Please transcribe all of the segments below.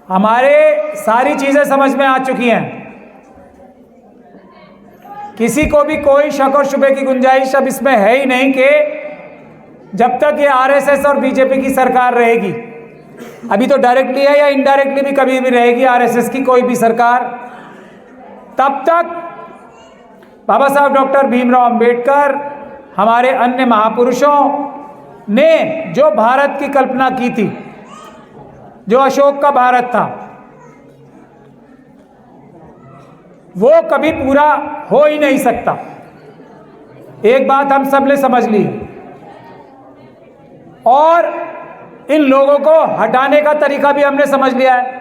हमारे सारी चीजें समझ में आ चुकी हैं, किसी को भी कोई शक और शुबे की गुंजाइश अब इसमें है ही नहीं कि जब तक ये आरएसएस और बीजेपी की सरकार रहेगी, अभी तो डायरेक्टली है या इनडायरेक्टली भी कभी भी रहेगी आरएसएस की कोई भी सरकार, तब तक बाबा साहब डॉक्टर भीमराव अंबेडकर, हमारे अन्य महापुरुषों ने जो भारत की कल्पना की थी, जो अशोक का भारत था, वो कभी पूरा हो ही नहीं सकता। एक बात हम सब ने समझ ली, और इन लोगों को हटाने का तरीका भी हमने समझ लिया है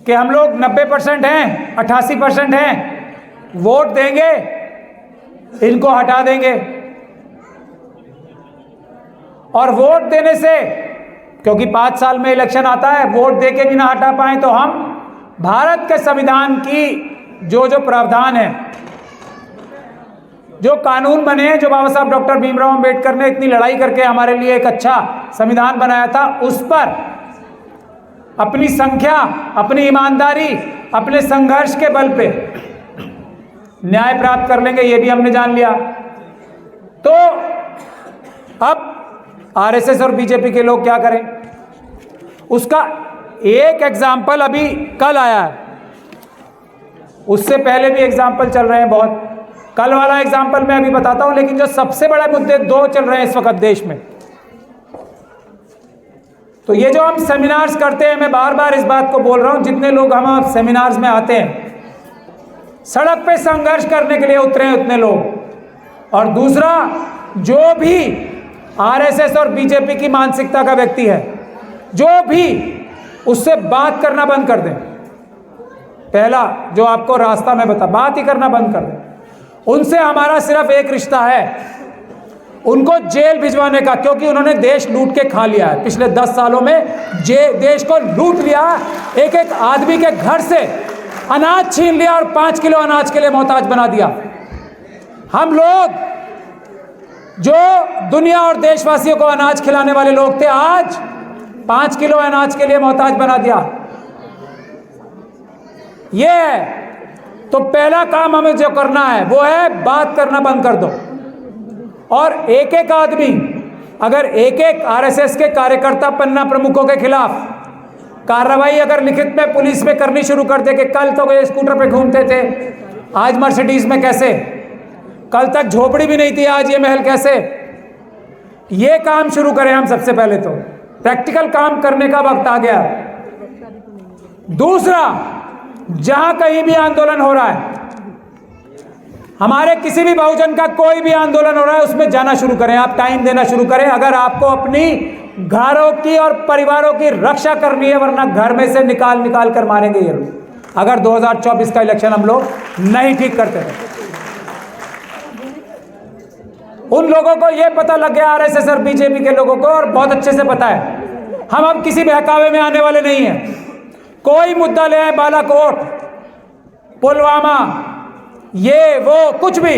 कि हम लोग 90% हैं, 88% हैं, वोट देंगे, इनको हटा देंगे। और वोट देने से, क्योंकि 5 साल में इलेक्शन आता है, वोट देके भी ना हटा पाए तो हम भारत के संविधान की जो प्रावधान है, जो कानून बने हैं, जो बाबा साहब डॉक्टर भीमराव अंबेडकर ने इतनी लड़ाई करके हमारे लिए एक अच्छा संविधान बनाया था, उस पर अपनी संख्या, अपनी ईमानदारी, अपने संघर्ष के बल पे न्याय प्राप्त कर लेंगे, ये भी हमने जान लिया। तो अब आरएसएस और बीजेपी के लोग क्या करें, उसका एक एग्जाम्पल अभी कल आया है, उससे पहले भी एग्जाम्पल चल रहे हैं बहुत। कल वाला एग्जाम्पल मैं अभी बताता हूं, लेकिन जो सबसे बड़े मुद्दे 2 चल रहे हैं इस वक्त देश में। तो ये जो हम सेमिनार्स करते हैं, मैं बार बार इस बात को बोल रहा हूं, जितने लोग हम सेमिनार्स में आते हैं, सड़क पे संघर्ष करने के लिए उतरे हैं उतने लोग। और दूसरा, जो भी आरएसएस और बीजेपी की मानसिकता का व्यक्ति है, जो भी, उससे बात करना बंद कर दें। पहला जो आपको रास्ता में बता, बात ही करना बंद कर दें। उनसे हमारा सिर्फ एक रिश्ता है, उनको जेल भिजवाने का, क्योंकि उन्होंने देश लूट के खा लिया है। पिछले 10 सालों में देश को लूट लिया, एक एक आदमी के घर से अनाज छीन लिया और 5 किलो अनाज के लिए मोहताज बना दिया। हम लोग जो दुनिया और देशवासियों को अनाज खिलाने वाले लोग थे, आज 5 किलो अनाज के लिए मोहताज बना दिया। ये है। तो पहला काम हमें जो करना है वो है बात करना बंद कर दो। और एक एक आदमी, अगर एक एक आरएसएस के कार्यकर्ता पन्ना प्रमुखों के खिलाफ कार्रवाई अगर लिखित में पुलिस में करनी शुरू कर दे कि कल तो ये स्कूटर पे घूमते थे, आज मर्सिडीज में कैसे, कल तक झोपड़ी भी नहीं थी, आज ये महल कैसे, ये काम शुरू करें हम सबसे पहले। तो प्रैक्टिकल काम करने का वक्त आ गया। दूसरा, जहां कहीं भी आंदोलन हो रहा है, हमारे किसी भी बहुजन का कोई भी आंदोलन हो रहा है, उसमें जाना शुरू करें, आप टाइम देना शुरू करें। अगर आपको अपनी घरों की और परिवारों की रक्षा करनी है, वरना घर में से निकाल निकाल कर मारेंगे ये लोग, अगर 2024 का इलेक्शन हम लोग नहीं ठीक करते हैं। उन लोगों को यह पता लग गया, आरएसएस और बीजेपी के लोगों को, और बहुत अच्छे से पता है, हम अब किसी बहकावे में आने वाले नहीं हैं। कोई मुद्दा ले आए, बालाकोट, पुलवामा, ये वो कुछ भी,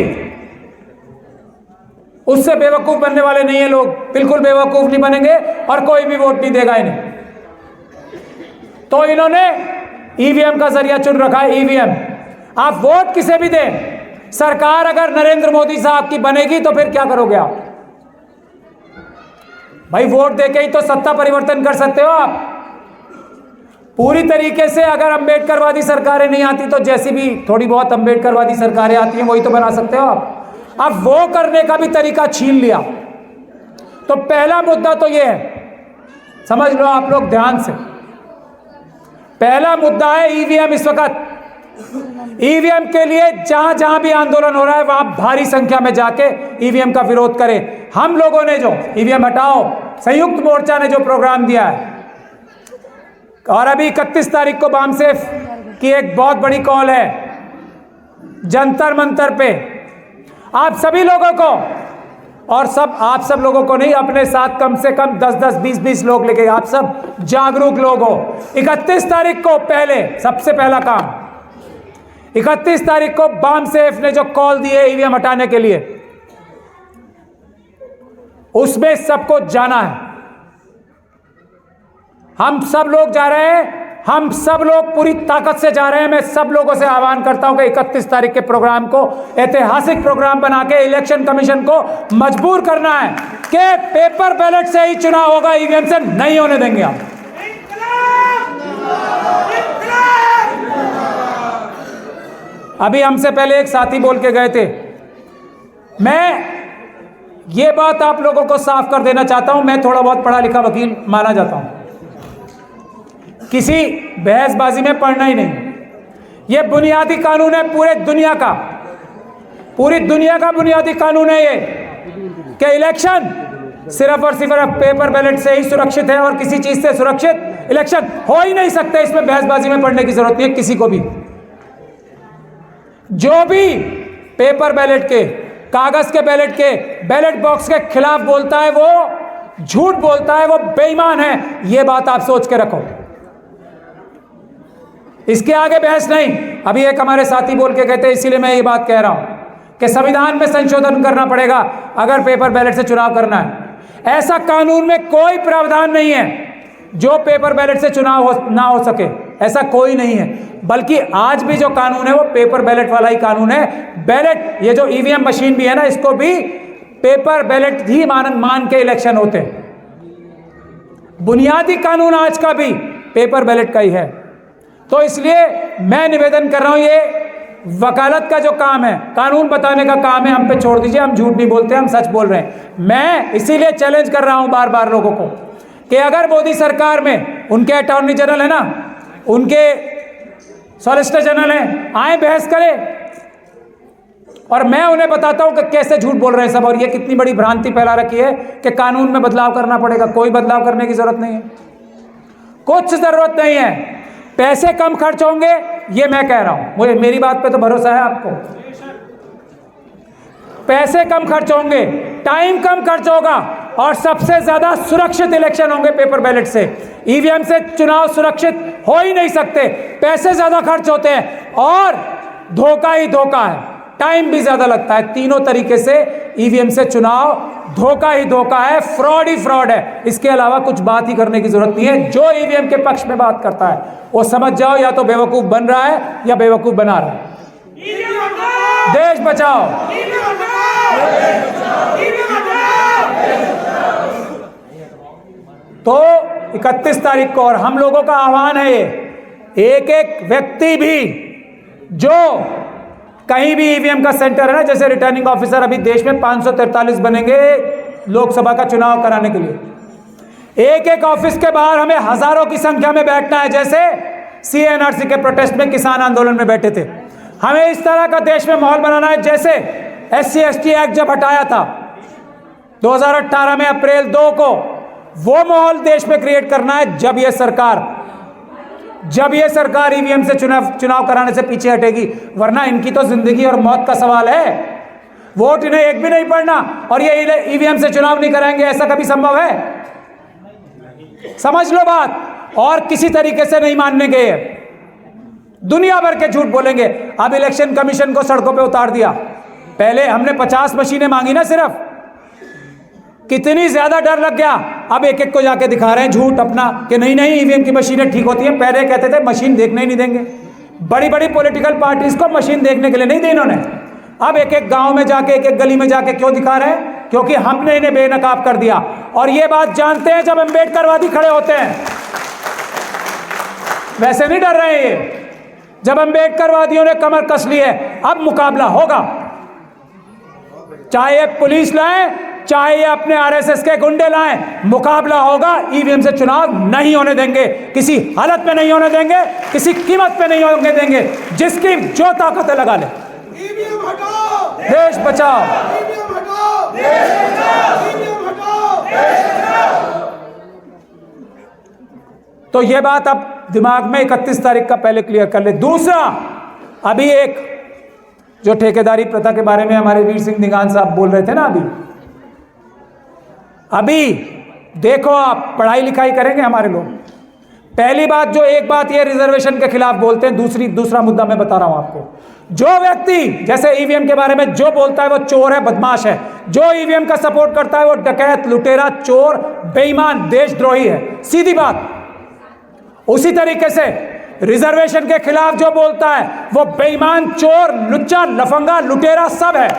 उससे बेवकूफ बनने वाले नहीं है लोग, बिल्कुल बेवकूफ नहीं बनेंगे, और कोई भी वोट नहीं देगा इन्हें। तो इन्होंने ईवीएम का जरिया चुन रखा है। ईवीएम, आप वोट किसे भी दें, सरकार अगर नरेंद्र मोदी साहब की बनेगी तो फिर क्या करोगे आप? भाई वोट देके ही तो सत्ता परिवर्तन कर सकते हो आप। पूरी तरीके से अगर अंबेडकरवादी सरकारें नहीं आती तो जैसी भी थोड़ी बहुत अंबेडकरवादी सरकारें आती हैं वही तो बना सकते हो आप। अब वो करने का भी तरीका छीन लिया। तो पहला मुद्दा तो ये है, समझ लो आप लोग ध्यान से, पहला मुद्दा है ईवीएम। इस वक्त ईवीएम के लिए जहां जहां भी आंदोलन हो रहा है वहां भारी संख्या में जाके ईवीएम का विरोध करें। हम लोगों ने जो ईवीएम हटाओ, संयुक्त मोर्चा ने जो प्रोग्राम दिया है, और अभी 31 तारीख को बामसेफ की एक बहुत बड़ी कॉल है जंतर मंतर पे, आप सभी लोगों को, और सब आप सब लोगों को नहीं, अपने साथ कम से कम 10-10, 20-20 लोग लेके, आप सब जागरूक लोग हो। 31 तारीख को पहले, सबसे पहला काम, 31 तारीख को बामसेफ ने जो कॉल दी है ईवीएम हटाने के लिए, उसमें सबको जाना है। हम सब लोग जा रहे हैं, हम सब लोग पूरी ताकत से जा रहे हैं। मैं सब लोगों से आह्वान करता हूं कि 31 तारीख के प्रोग्राम को ऐतिहासिक प्रोग्राम बना के इलेक्शन कमीशन को मजबूर करना है कि पेपर बैलेट से ही चुनाव होगा, ईवीएम से नहीं होने देंगे हम। अभी हमसे पहले एक साथी बोल के गए थे, मैं ये बात आप लोगों को साफ कर देना चाहता हूं, मैं थोड़ा बहुत पढ़ा लिखा वकील माना जाता हूं, किसी बहसबाजी में पढ़ना ही नहीं। यह बुनियादी कानून है पूरी दुनिया का बुनियादी कानून है ये कि इलेक्शन सिर्फ और सिर्फ पेपर बैलेट से ही सुरक्षित है और किसी चीज से सुरक्षित इलेक्शन हो ही नहीं सकते। इसमें बहसबाजी में पढ़ने की जरूरत नहीं है किसी को भी। जो भी पेपर बैलेट के, कागज के बैलेट के, बैलेट बॉक्स के खिलाफ बोलता है वो झूठ बोलता है, वो बेईमान है। यह बात आप सोच के रखो, इसके आगे बहस नहीं। अभी एक हमारे साथी बोल के कहते हैं, इसीलिए मैं ये बात कह रहा हूं कि संविधान में संशोधन करना पड़ेगा अगर पेपर बैलेट से चुनाव करना है। ऐसा कानून में कोई प्रावधान नहीं है जो पेपर बैलेट से चुनाव ना हो सके, ऐसा कोई नहीं है। बल्कि आज भी जो कानून है वो पेपर बैलेट वाला ही कानून है। बैलेट, ये जो ईवीएम मशीन भी है ना, इसको भी पेपर बैलेट ही मान के इलेक्शन होते हैं। बुनियादी कानून आज का भी पेपर बैलेट का ही है। तो इसलिए मैं निवेदन कर रहा हूं, ये वकालत का जो काम है, कानून बताने का काम है, हम पे छोड़ दीजिए। हम झूठ नहीं बोलते, हम सच बोल रहे हैं। मैं इसीलिए चैलेंज कर रहा हूं बार बार लोगों को कि अगर मोदी सरकार में उनके अटॉर्नी जनरल है ना, उनके सॉलिसिटर जनरल हैं, आए बहस करें और मैं उन्हें बताता हूं कि कैसे झूठ बोल रहे हैं सब और ये कितनी बड़ी भ्रांति फैला रखी है कि कानून में बदलाव करना पड़ेगा। कोई बदलाव करने की जरूरत नहीं है, कुछ जरूरत नहीं है। पैसे कम खर्च होंगे, ये मैं कह रहा हूं, मुझे मेरी बात पे तो भरोसा है आपको। पैसे कम खर्च होंगे, टाइम कम खर्च होगा और सबसे ज्यादा सुरक्षित इलेक्शन होंगे पेपर बैलेट से। ईवीएम से चुनाव सुरक्षित हो ही नहीं सकते, पैसे ज्यादा खर्च होते हैं और धोखा ही धोखा है, टाइम भी ज्यादा लगता है। तीनों तरीके से ईवीएम से चुनाव धोखा ही धोखा है, फ्रॉड ही फ्रॉड है। इसके अलावा कुछ बात ही करने की जरूरत नहीं है। जो ईवीएम के पक्ष में बात करता है वो समझ जाओ या तो बेवकूफ बन रहा है या बेवकूफ बना रहा है। देश बचाओ, तो 31 तारीख को, और हम लोगों का आह्वान है, ये एक एक व्यक्ति भी जो कहीं भी ईवीएम का सेंटर है ना, जैसे रिटर्निंग ऑफिसर, अभी देश में 543 बनेंगे लोकसभा का चुनाव कराने के लिए। एक एक ऑफिस के बाहर हमें हजारों की संख्या में बैठना है, जैसे सीएनआरसी के प्रोटेस्ट में किसान आंदोलन में बैठे थे। हमें इस तरह का देश में माहौल बनाना है, जैसे SC/ST एक्ट जब हटाया था 2018 में अप्रैल 2 को, वो माहौल देश में क्रिएट करना है। जब ये सरकार ईवीएम से चुनाव कराने से पीछे हटेगी, वरना इनकी तो जिंदगी और मौत का सवाल है। वोट इन्हें एक भी नहीं पड़ना और ये ईवीएम से चुनाव नहीं कराएंगे, ऐसा कभी संभव है? समझ लो बात। और किसी तरीके से नहीं मानने गए, दुनिया भर के झूठ बोलेंगे। अब इलेक्शन कमीशन को सड़कों पे उतार दिया। पहले हमने 50 मशीनें मांगी ना सिर्फ, कितनी ज्यादा डर लग गया। अब एक एक को जाके दिखा रहे हैं झूठ अपना कि नहीं नहीं ईवीएम की मशीनें ठीक होती हैं। पहले कहते थे मशीन देखने ही नहीं देंगे। बड़ी बड़ी पॉलिटिकल पार्टीज को मशीन देखने के लिए नहीं दी इन्होंने। अब एक एक गांव में जाके, एक एक गली में जाके क्यों दिखा रहे हैं? क्योंकि हमने इन्हें बेनकाब कर दिया। और ये बात जानते हैं जब अम्बेडकरवादी खड़े होते हैं, वैसे नहीं डर रहे हैं ये। जब अम्बेडकरवादियों ने कमर कस ली है, अब मुकाबला होगा। चाहे पुलिस लाए, चाहे अपने आरएसएस के गुंडे लाएं, मुकाबला होगा। ईवीएम से चुनाव नहीं होने देंगे, किसी हालत में नहीं होने देंगे, किसी कीमत पे नहीं होने देंगे। जिसकी जो ताकत है लगा ले। ईवीएम हटाओ, देश बचाओ। ईवीएम हटाओ, देश बचाओ। ईवीएम हटाओ, देश बचाओ। तो ये बात अब दिमाग में 31 तारीख का पहले क्लियर कर ले। दूसरा, अभी एक जो ठेकेदारी प्रथा के बारे में हमारे वीर सिंह निगान साहब बोल रहे थे ना, अभी देखो, आप पढ़ाई लिखाई करेंगे हमारे लोग। पहली बात, जो एक बात ये रिजर्वेशन के खिलाफ बोलते हैं, दूसरा मुद्दा मैं बता रहा हूं आपको। जो व्यक्ति जैसे ईवीएम के बारे में जो बोलता है वो चोर है, बदमाश है। जो ईवीएम का सपोर्ट करता है वो डकैत, लुटेरा, चोर, बेईमान, देशद्रोही है। सीधी बात। उसी तरीके से रिजर्वेशन के खिलाफ जो बोलता है वो बेईमान, चोर, लुच्चा, लफंगा, लुटेरा सब है।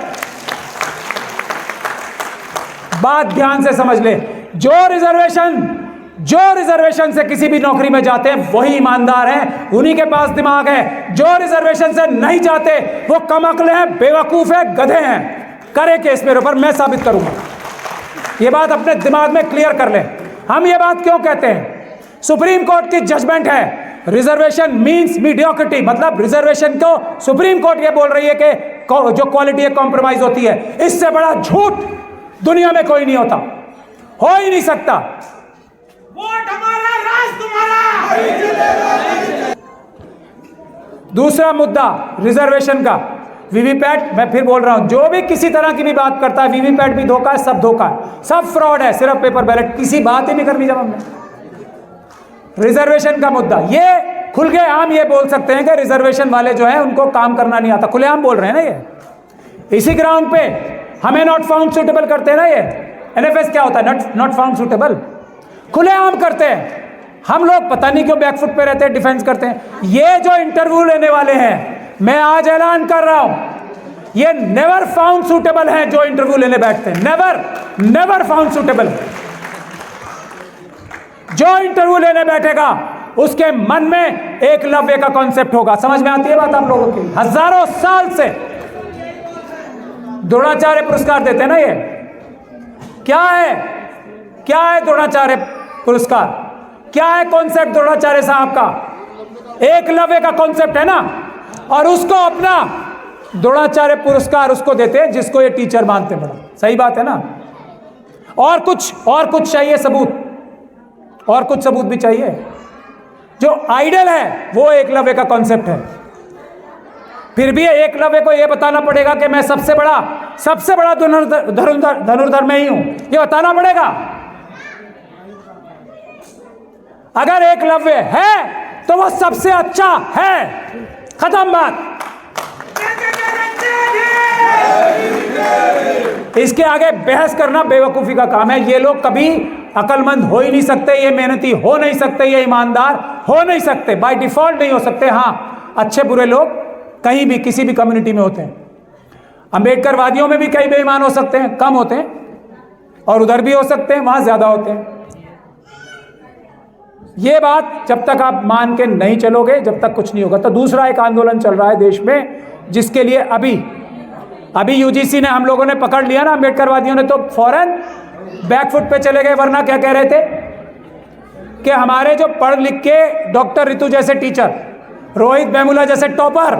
बात ध्यान से समझ ले। जो रिजर्वेशन से किसी भी नौकरी में जाते हैं वही ईमानदार हैं, उन्हीं के पास दिमाग है। जो रिजर्वेशन से नहीं जाते वो कमअक्ल हैं, बेवकूफ है, गधे हैं। करे केस मेरे ऊपर, मैं साबित करूंगा। ये बात अपने दिमाग में क्लियर कर ले। हम ये बात क्यों कहते हैं? सुप्रीम कोर्ट की जजमेंट है, रिजर्वेशन मींस मीडियोक्रिटी, मतलब रिजर्वेशन को सुप्रीम कोर्ट ये बोल रही है कि जो क्वालिटी है कॉम्प्रोमाइज होती है। इससे बड़ा झूठ दुनिया में कोई नहीं होता, हो ही नहीं सकता। वोट हमारा, राज तुम्हारा। दूसरा मुद्दा रिजर्वेशन का, वीवीपैट। मैं फिर बोल रहा हूं, जो भी किसी तरह की भी बात करता है, वीवीपैट भी धोखा है, सब धोखा है, सब फ्रॉड है, सिर्फ पेपर बैलेट। किसी बात ही नहीं करनी जब हमने रिजर्वेशन का मुद्दा, ये खुल के आम ये बोल सकते हैं कि रिजर्वेशन वाले जो है उनको काम करना नहीं आता। खुलेआम बोल रहे हैं ना ये। इसी ग्राउंड पे हमें नॉट फाउंड सुटेबल करते हैं ना ये। एनएफएस क्या होता है? नॉट फाउंड सुटेबल, खुलेआम करते हैं। हम लोग पता नहीं क्यों बैकफुट पे रहते हैं, डिफेंस करते हैं। ये जो इंटरव्यू लेने वाले हैं, मैं आज ऐलान कर रहा हूं, ये नेवर फाउंड सुटेबल हैं जो इंटरव्यू लेने बैठते हैं। Never found suitable. जो इंटरव्यू लेने बैठेगा उसके मन में एकलव्य का कॉन्सेप्ट होगा। समझ में आती है बात आप लोगों की? हजारों साल से द्रोणाचार्य पुरस्कार देते हैं ना ये। क्या है द्रोणाचार्य पुरस्कार? क्या है कॉन्सेप्ट द्रोणाचार्य साहब का? एकलव्य का कॉन्सेप्ट है ना। और उसको अपना द्रोणाचार्य पुरस्कार उसको देते हैं जिसको ये टीचर मानते हैं। बड़ा सही बात है ना। और कुछ चाहिए सबूत, और कुछ सबूत भी चाहिए। जो आइडल है वो एकलव्य का कॉन्सेप्ट है। फिर भी एकलव्य को यह बताना पड़ेगा कि मैं सबसे बड़ा धनुर्धर में ही हूं, ये बताना पड़ेगा। अगर एकलव्य है तो वो सबसे अच्छा है, खत्म बात। इसके आगे बहस करना बेवकूफी का काम है। ये लोग कभी अकलमंद हो ही नहीं सकते, ये मेहनती हो नहीं सकते, ये ईमानदार हो नहीं सकते, बाय डिफॉल्ट नहीं हो सकते। हाँ, अच्छे बुरे लोग कहीं भी किसी भी कम्युनिटी में होते हैं। अंबेडकरवादियों में भी कई बेईमान हो सकते हैं, कम होते हैं, और उधर भी हो सकते हैं, वहां ज्यादा होते हैं। ये बात जब तक आप मान के नहीं चलोगे, जब तक कुछ नहीं होगा। तो दूसरा एक आंदोलन चल रहा है देश में, जिसके लिए अभी यूजीसी ने, हम लोगों ने पकड़ लिया ना, अंबेडकरवादियों ने तो फौरन बैकफुट पे चले गए। वरना क्या कह रहे थे कि हमारे जो पढ़ लिख के डॉक्टर रितु जैसे टीचर, रोहित वेमुला जैसे टॉपर,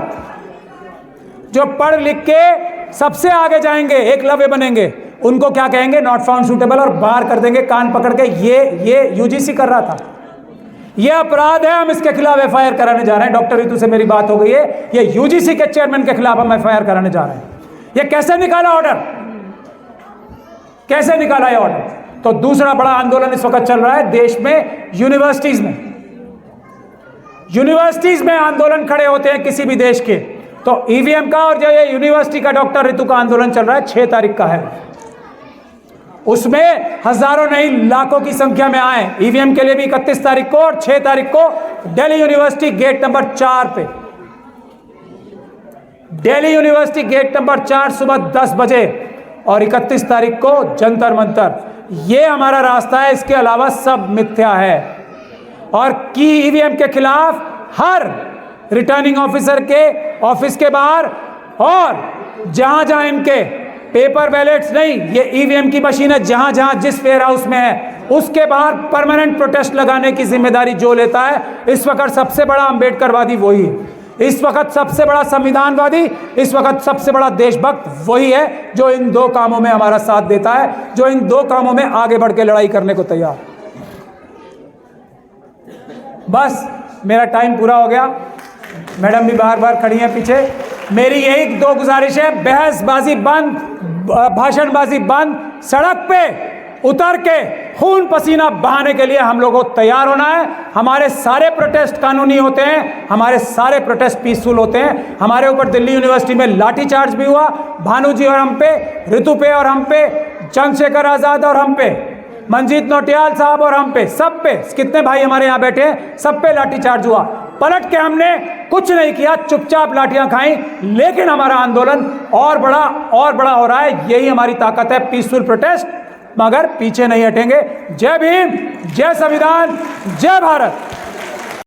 जो पढ़ लिख के सबसे आगे जाएंगे, एकलव्य बनेंगे, उनको क्या कहेंगे? नॉट फाउंड सूटेबल, और बाहर कर देंगे कान पकड़ के। ये यूजीसी कर रहा था। ये अपराध है, हम इसके खिलाफ एफआईआर कराने जा रहे हैं। डॉक्टर रितु से मेरी बात हो गई है, ये यूजीसी के चेयरमैन के खिलाफ हम एफआईआर कराने जा रहे हैं। ये कैसे निकाला ऑर्डर? कैसे निकाला ये ऑर्डर? तो दूसरा बड़ा आंदोलन इस वक्त चल रहा है देश में, यूनिवर्सिटीज में आंदोलन खड़े होते हैं किसी भी देश के। तो ईवीएम का और जो ये यूनिवर्सिटी का डॉक्टर रितु का आंदोलन चल रहा है, 6 तारीख का है। उसमें हजारों नहीं लाखों की संख्या में आए। ईवीएम के लिए भी 31 तारीख को और 6 तारीख को दिल्ली यूनिवर्सिटी गेट नंबर 4 पे, दिल्ली यूनिवर्सिटी गेट नंबर 4 सुबह 10 बजे, और 31 तारीख को जंतर मंतर। ये हमारा रास्ता है, इसके अलावा सब मिथ्या है। और की ईवीएम के खिलाफ हर रिटर्निंग ऑफिसर के ऑफिस के बाहर, और जहां इनके पेपर बैलेट्स नहीं, ये ईवीएम की मशीन है, जहां जिस वेयर हाउस में है उसके बाहर परमानेंट प्रोटेस्ट लगाने की जिम्मेदारी जो लेता है, इस वक्त सबसे बड़ा अंबेडकरवादी वही है। इस वक्त सबसे बड़ा संविधानवादी, इस वक्त सबसे बड़ा देशभक्त वही है जो इन 2 कामों में हमारा साथ देता है, जो इन 2 कामों में आगे बढ़ के लड़ाई करने को तैयार। बस मेरा टाइम पूरा हो गया। मैडम भी बार खड़ी हैं पीछे। मेरी यही 2 गुजारिश है, बहसबाजी बंद, भाषणबाजी बंद, सड़क पे उतर के खून पसीना बहाने के लिए हम लोगों को तैयार होना है। हमारे सारे प्रोटेस्ट कानूनी होते हैं, हमारे सारे प्रोटेस्ट पीसफुल होते हैं। हमारे ऊपर दिल्ली यूनिवर्सिटी में लाठीचार्ज भी हुआ, भानु जी और हम पे, ऋतु पे और हम पे, चंद्रशेखर आजाद और हम पे, मंजीत नौटियाल साहब और हम पे, सब पे, कितने भाई हमारे यहाँ बैठे हैं, सब पे लाठीचार्ज हुआ। पलट के हमने कुछ नहीं किया, चुपचाप लाठियां खाई, लेकिन हमारा आंदोलन और बड़ा हो रहा है। यही हमारी ताकत है, पीसफुल प्रोटेस्ट, मगर पीछे नहीं हटेंगे। जय भीम, जय संविधान, जय भारत।